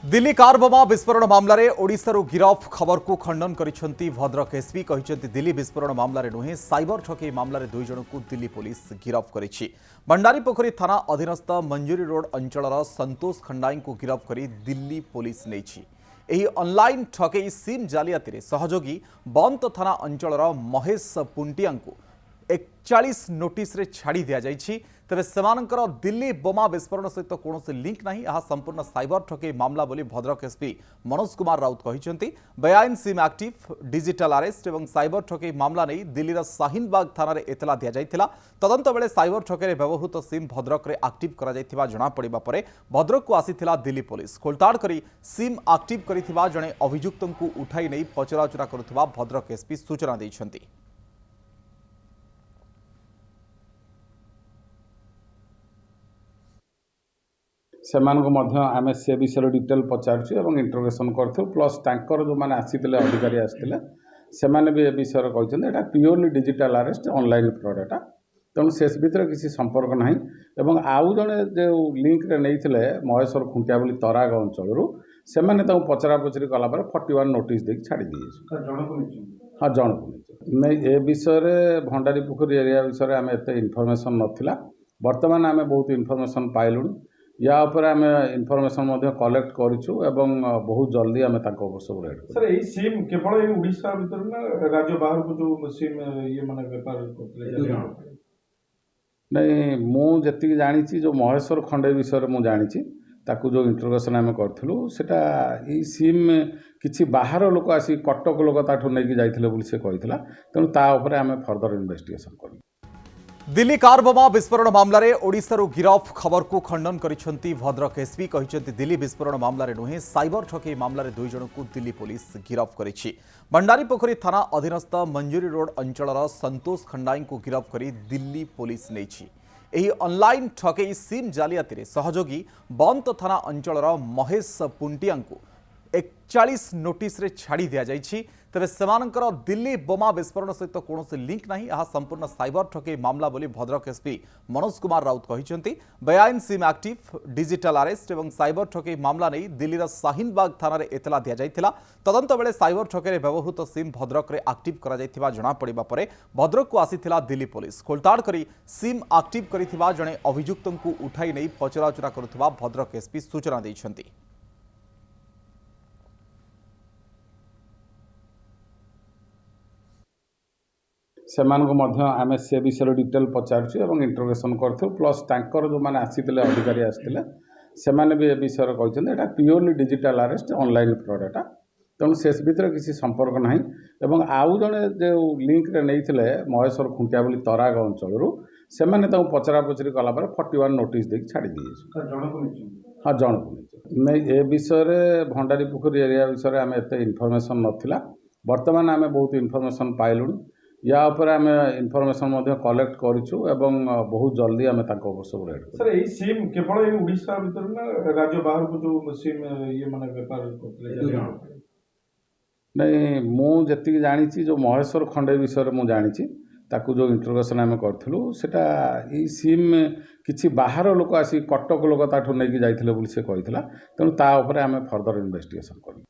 Delhi car बोमा विस्फोरण मामलें ओडिशारू गिरफ खबर को खंडन करिसेंती भद्रक एसपी कहिसेंती दिल्ली विस्फोरण मामलें नुहे साइबर ठकई मामलें दुई जन को दिल्ली पुलिस गिरफ करिछि। भंडारीपोखरी थाना अधीनस्थ मंजूरी रोड अंचलर संतोष खंडाई को गिरफ करी दिल्ली पुलिस नेछि। एही ऑनलाइन ठकई सिम जालियाती रे सहयोगी बंत थाना अंचलर महेश पुंटिया को 41 नोटिस रे छाड़ी दिया जाइछि। तेबे सेमानकर दिल्ली बोमा विस्फोरण सहित कौन लिंक नहीं, यह संपूर्ण साइबर ठकई मामला बोली भद्रक एसपी मनोज कुमार राउत कहिसेंती। बेआईन सिम एक्टिव डिजिटल अरेस्ट एवं साइबर ठकई मामला नहीं दिल्लीर शाहीनबाग थाना रे एतला दिया जाइथिला। तदंत बेले साइबर ठकई व्यवहृत सिम भद्रक रे एक्टिव करा जाइथिबा जणा पड़िबा परे भद्रक को आसीथिला दिल्ली पुलिस। खोलताड़ करी सिम एक्टिव करिथिबा जणे अभियुक्तन को उठाई नहीं पचराउचरा करुथिबा भद्रक एसपी सूचना दैछंती। आम से विषय डिटेल पचारछु और इंटरोगेशन करूँ प्लस तांकर जो मैंने आसीते अधिकारी आसते से भी ए विषय कहते हैं purely digital arrest online fraud एटा तेणु से भितर किसी संपर्क ना और आउ जड़े जो लिंक नहीं महेश्वर खुंटिया बोली तराग अंचल से पचरा पचरी कलापर 41 नोटिस देकी छाड़ी दिए। हाँ जन को नहीं ए विषय भंडारी पोखरी एरिया विषय आम एत इनफर्मेशन नाला बर्तमान आम बहुत इनफर्मेशन पाइलु या उपर आम इनफर्मेशन कलेक्ट करूँ एवं बहुत जल्दी आम सब रेड सर यही सिम केवल ओडिशा भीतर ना राज्य बाहर को जो सिम ये माने व्यापार करते नहीं मुझे जानी जो महेश्वर खंडे विषय में जानी ताकू जो इंटरोगेशन आम करूँ सेटा ई सिम किसी बाहर लोक आसी कटक लोक ताठू नहीं जाइए से कही तेणु तापर आम फर्दर इन्वेस्टिगेशन करूँ। दिल्ली कार बोमा विस्फोरण मामलें ओडिशारू गिरफ खबर को खंडन करिसेंती भद्रक एसपी कहिसेंती दिल्ली विस्फोरण मामलें नुहे साइबर ठकई मामलें दुई जन को दिल्ली पुलिस गिरफ करिछि। भंडारीपोखरी थाना अधीनस्थ मंजूरी रोड अंचलर संतोष खंडाई को गिरफ करी दिल्ली पुलिस नेछि। एही ऑनलाइन ठकई सिम जालियाती रे सहयोगी बंत थाना अंचलर महेश पुंटिया को 41 नोटिस रे छाड़ी दिया जाइछि। तेबे सेमानकर दिल्ली बोमा विस्फोरण सहित कौन लिंक नहीं, यह संपूर्ण साइबर ठकई मामला बोली भद्रक एसपी मनोज कुमार राउत कहिसेंती। बेआईन सिम एक्टिव डिजिटल अरेस्ट एवं साइबर ठकई मामला नहीं दिल्लीर शाहीनबाग थाना रे एतला दिया जाइथिला। तदंत बेले साइबर ठकई रे व्यवहृत सिम भद्रक रे एक्टिव करा जाइथिबा जणा पड़िबा परे भद्रक को आसीथिला दिल्ली पुलिस। खोलताड़ करी सिम एक्टिव करिथिबा जणे अभियुक्तन को उठाई नहीं पचराउचरा करुथिबा भद्रक एसपी सूचना दैछंती। आम से विषय डिटेल पचारछु और इंटरोगेशन करूँ प्लस तांकर जो मैंने आसीते अधिकारी आसते से भी ए विषय कहते हैं purely digital arrest online fraud एटा तेणु से भितर किसी संपर्क ना और आउ जड़े जो लिंक नहीं महेश्वर खुंटिया बोली तराग अंचल से पचरा पचरी कलापर 41 नोटिस देकी छाड़ी दिए। हाँ जन को नहीं ए विषय भंडारी पोखरी एरिया विषय आम एत इनफर्मेशन नाला बर्तमान आम बहुत इनफर्मेशन पाइलु या उपर आम इनफर्मेशन कलेक्ट करूँ एवं बहुत जल्दी आम सब रेड सर यही सिम केवल ओडिशा भीतर ना राज्य बाहर को जो सिम ये माने व्यापार करते नहीं मुझे जानी जो महेश्वर खंडे विषय में जानी ताकू जो इंटरोगेशन आम करूँ सेटा ई सिम किसी बाहर लोक आसी कटक लोक ताठू नहीं जाइए से कही तेणु तापर आम फर्दर इन्वेस्टिगेशन करूँ।